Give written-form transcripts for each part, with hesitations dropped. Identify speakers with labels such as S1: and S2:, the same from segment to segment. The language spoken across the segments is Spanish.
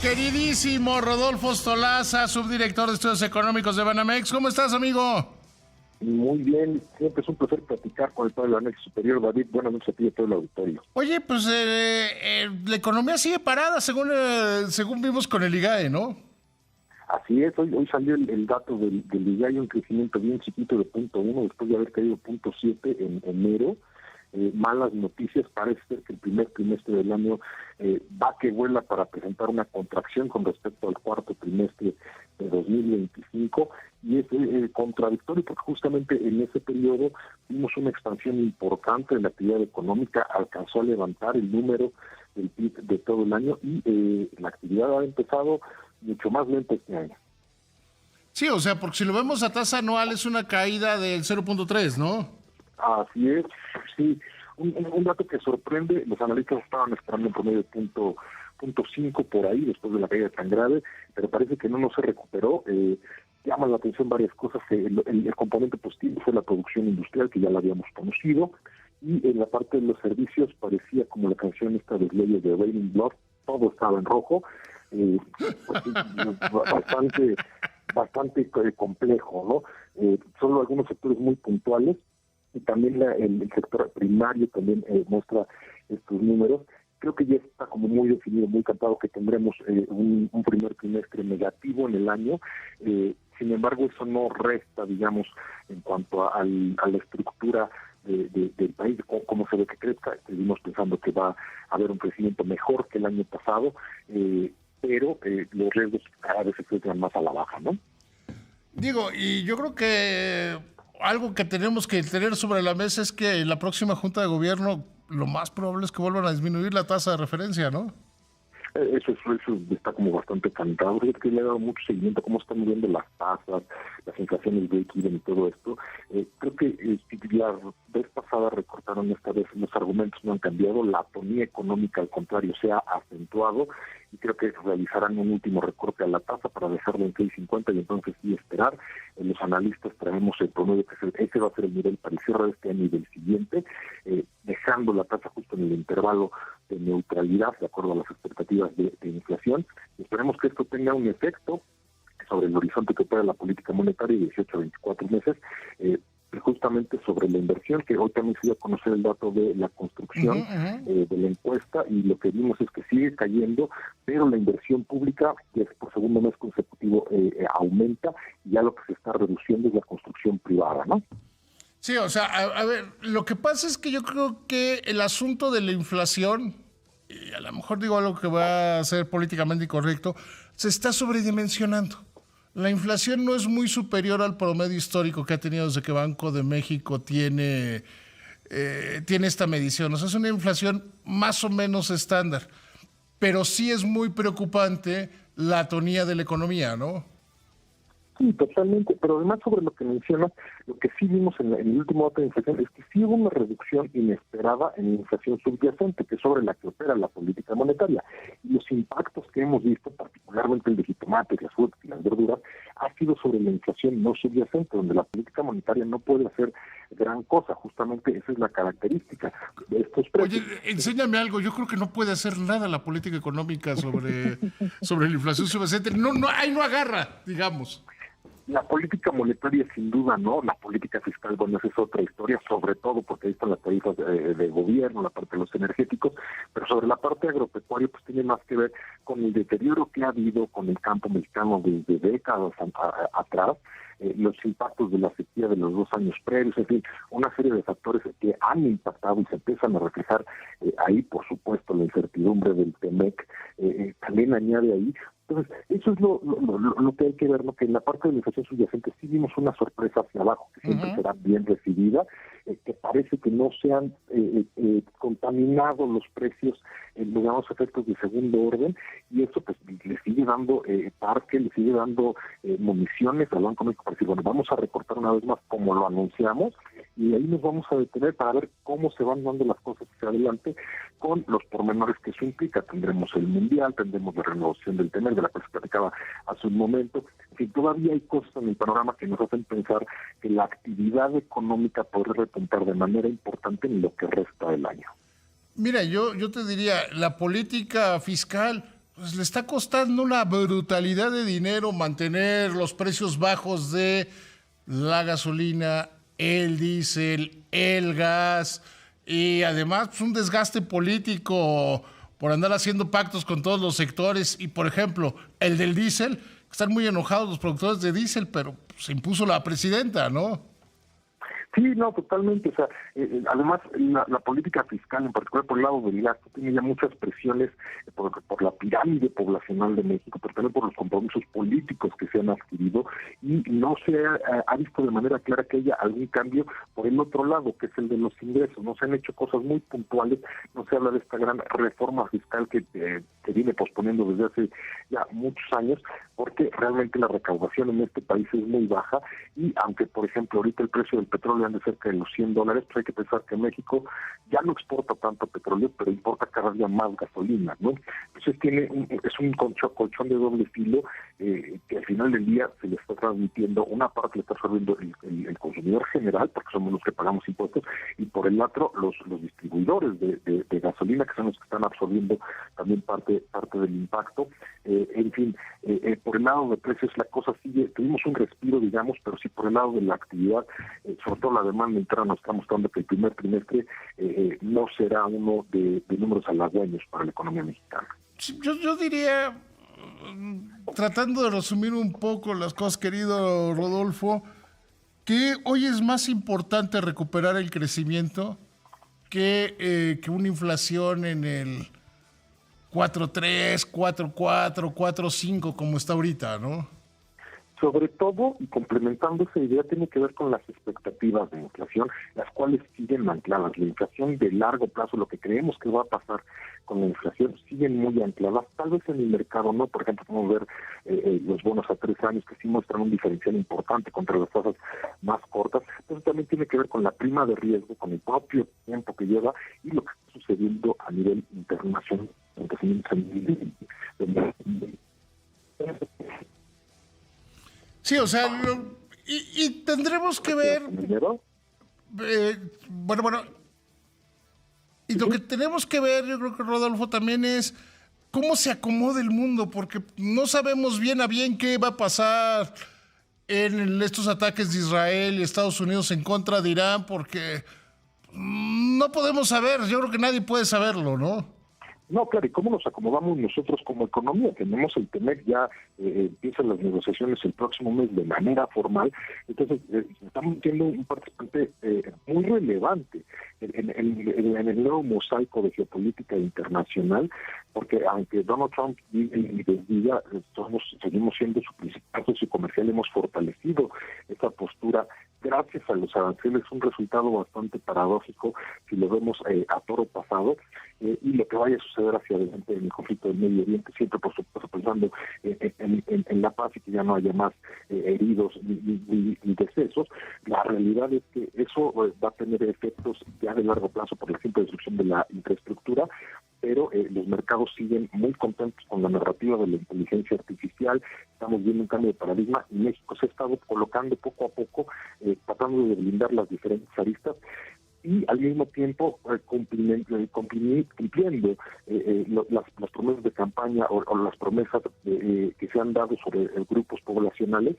S1: Queridísimo Rodolfo Stolaza, subdirector de Estudios Económicos de Banamex. ¿Cómo estás, amigo?
S2: Muy bien, siempre es un placer platicar con el padre del anexo superior, David. Buenas noches a ti y a todo el auditorio.
S1: Oye, pues la economía sigue parada, según vimos con el IGAE, ¿no?
S2: Así es, hoy salió el dato del IGAE, un crecimiento bien chiquito de 0.1 después de haber caído 0.7 en enero. Malas noticias, parece ser que el primer trimestre del año va que vuela para presentar una contracción con respecto al cuarto trimestre de 2025 y es contradictorio porque justamente en ese periodo vimos una expansión importante de la actividad económica, alcanzó a levantar el número del PIB de todo el año y la actividad ha empezado mucho más lenta este año.
S1: Sí, o sea, porque si lo vemos a tasa anual es una caída del 0.3, ¿no?
S2: Así es, sí. Un dato que sorprende, los analistas estaban esperando en promedio punto 5 por ahí después de la caída tan grave, pero parece que no se recuperó. Llama la atención varias cosas. El componente positivo fue la producción industrial, que ya la habíamos conocido, y en la parte de los servicios parecía como la canción esta de Leyes de Raining Blood, todo estaba en rojo, pues, bastante complejo, ¿no? Solo algunos sectores muy puntuales, y también el sector primario también muestra estos números. Creo que ya está como muy definido, muy cantado que tendremos un primer trimestre negativo en el año. Sin embargo, eso no resta, digamos, en cuanto a la estructura del país, cómo se ve que crezca. Seguimos pensando que va a haber un crecimiento mejor que el año pasado, pero los riesgos cada vez se encuentran más a la baja, ¿no?
S1: Digo, y yo creo que algo que tenemos que tener sobre la mesa es que en la próxima Junta de Gobierno lo más probable es que vuelvan a disminuir la tasa de referencia, ¿no?
S2: Eso está como bastante cantado. Es que le he dado mucho seguimiento a cómo están moviendo las tasas, las inflaciones de equilibrio y todo esto. Creo que la vez pasada recortaron, esta vez los argumentos no han cambiado, la atonía económica al contrario se ha acentuado y creo que realizarán un último recorte a la tasa para dejarlo en 6.50 y entonces sí esperar. Los analistas traemos el promedio que ese va a ser el nivel para el cierre de este año y del siguiente, dejando la tasa justo en el intervalo de neutralidad de acuerdo a las expectativas de inflación. Esperemos que esto tenga un efecto sobre el horizonte que opera la política monetaria de 18 a 24 meses, justamente sobre la inversión, que hoy también se dio a conocer el dato de la construcción de la encuesta, y lo que vimos es que sigue cayendo, pero la inversión pública, que es por segundo mes consecutivo, aumenta, y ya lo que se está reduciendo es la construcción privada, ¿no?
S1: Sí, o sea, a ver, lo que pasa es que yo creo que el asunto de la inflación, y a lo mejor digo algo que va a ser políticamente incorrecto, se está sobredimensionando. La inflación no es muy superior al promedio histórico que ha tenido desde que Banco de México tiene esta medición. O sea, es una inflación más o menos estándar, pero sí es muy preocupante la atonía de la economía, ¿no?
S2: Sí, totalmente, pero además sobre lo que mencionas, lo que sí vimos en el último dato de inflación es que sí hubo una reducción inesperada en la inflación subyacente, que es sobre la que opera la política monetaria. Y los impactos que hemos visto, particularmente el de jitomates, las frutas y las verduras, ha sido sobre la inflación no subyacente, donde la política monetaria no puede hacer gran cosa. Justamente esa es la característica de estos precios.
S1: Oye, enséñame algo. Yo creo que no puede hacer nada la política económica sobre la inflación subyacente. Ahí no agarra, digamos.
S2: La política monetaria sin duda no, la política fiscal, bueno, esa es otra historia, sobre todo porque ahí están las tarifas de gobierno, la parte de los energéticos, pero sobre la parte agropecuaria pues tiene más que ver con el deterioro que ha habido con el campo mexicano desde décadas atrás, los impactos de la sequía de los 2 años previos, en fin, una serie de factores que han impactado y se empiezan a reflejar ahí, por supuesto, la incertidumbre del TEMEC, también añade ahí. Entonces, eso es lo que hay que ver, ¿no? Que en la parte de la inflación subyacente sí vimos una sorpresa hacia abajo, que siempre será bien recibida, que parece que no se han contaminado los precios, digamos, efectos de segundo orden, y eso pues le sigue dando parque, le sigue dando municiones al Banco México para decir, bueno, vamos a recortar una vez más como lo anunciamos, y ahí nos vamos a detener para ver cómo se van dando las cosas hacia adelante con los pormenores que eso implica. Tendremos el Mundial, tendremos la renovación del TEMEC, de la que se platicaba hace un momento. En fin, todavía hay cosas en el panorama que nos hacen pensar que la actividad económica podría repuntar de manera importante en lo que resta del año.
S1: Mira, yo te diría, la política fiscal, pues le está costando una brutalidad de dinero mantener los precios bajos de la gasolina, el diésel, el gas y además pues, un desgaste político por andar haciendo pactos con todos los sectores y, por ejemplo, el del diésel, están muy enojados los productores de diésel, pero se impuso la presidenta, ¿no?
S2: Sí, no, totalmente. O sea, además, la política fiscal, en particular por el lado del gasto, tiene ya muchas presiones por la pirámide poblacional de México, pero también por los compromisos políticos que se han adquirido, y no se ha visto de manera clara que haya algún cambio por el otro lado, que es el de los ingresos. No se han hecho cosas muy puntuales, no se habla de esta gran reforma fiscal que viene posponiendo desde hace ya muchos años, porque realmente la recaudación en este país es muy baja, y aunque, por ejemplo, ahorita el precio del petróleo ande cerca de los $100, pues hay que pensar que México ya no exporta tanto petróleo, pero importa cada día más gasolina, ¿no? Entonces es un colchón de doble filo que al final del día se le está transmitiendo, una parte le está absorbiendo el consumidor general, porque somos los que pagamos impuestos, y por el otro los distribuidores de gasolina, que son los que están absorbiendo también parte del impacto. En fin, por el lado de precios la cosa sigue, tuvimos un respiro, digamos, pero sí por el lado de la actividad, sobre todo la demanda interna nos está mostrando que el primer trimestre no será uno de números halagüeños para la economía mexicana.
S1: Yo diría, tratando de resumir un poco las cosas, querido Rodolfo, que hoy es más importante recuperar el crecimiento que una inflación en el 4.3, 4.4, 4.5 como está ahorita, ¿no?
S2: Sobre todo, y complementando esa idea, tiene que ver con las expectativas de inflación, las cuales siguen ancladas. La inflación de largo plazo, lo que creemos que va a pasar con la inflación, siguen muy ancladas. Tal vez en el mercado no, por ejemplo, podemos ver los bonos a 3 años que sí muestran un diferencial importante contra las tasas más cortas. Entonces también tiene que ver con la prima de riesgo, con el propio tiempo que lleva y lo que está sucediendo a nivel internacional.
S1: Sí, o sea, y tendremos que ver... bueno, y lo que tenemos que ver, yo creo que Rodolfo, también es cómo se acomoda el mundo, porque no sabemos bien a bien qué va a pasar en estos ataques de Israel y Estados Unidos en contra de Irán, porque no podemos saber, yo creo que nadie puede saberlo, ¿no?
S2: No, claro, ¿y cómo nos acomodamos nosotros como economía? Tenemos el TEMEC, ya empiezan las negociaciones el próximo mes de manera formal, entonces estamos siendo un participante muy relevante en el nuevo mosaico de geopolítica internacional, porque aunque Donald Trump diga, seguimos siendo su principal socio comercial, hemos fortalecido esa postura gracias a los aranceles, un resultado bastante paradójico si lo vemos a toro pasado, y lo que vaya a suceder hacia adelante en el conflicto del Medio Oriente, siempre por supuesto pensando en la paz y que ya no haya más heridos ni decesos. La realidad es que eso va a tener efectos ya de largo plazo por la simple destrucción de la infraestructura, pero los mercados siguen muy contentos con la narrativa de la inteligencia artificial. Estamos viendo un cambio de paradigma y México se ha estado colocando poco a poco, tratando de blindar las diferentes aristas y al mismo tiempo cumpliendo las promesas de campaña o las promesas que se han dado sobre grupos poblacionales,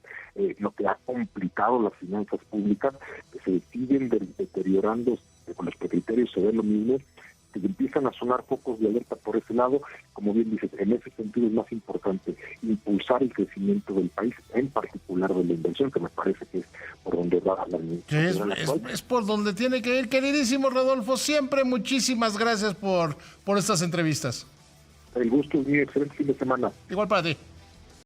S2: lo que ha complicado las finanzas públicas, que se siguen deteriorando con los criterios, se ve lo mismo, que empiezan a sonar focos de alerta por ese lado. Como bien dices, en ese sentido es más importante impulsar el crecimiento del país, en particular de la inversión, que me parece que es por donde va la administración.
S1: Es por donde tiene que ir. Queridísimo Rodolfo, siempre muchísimas gracias por estas entrevistas.
S2: El gusto es mío, excelente fin de semana.
S1: Igual para ti.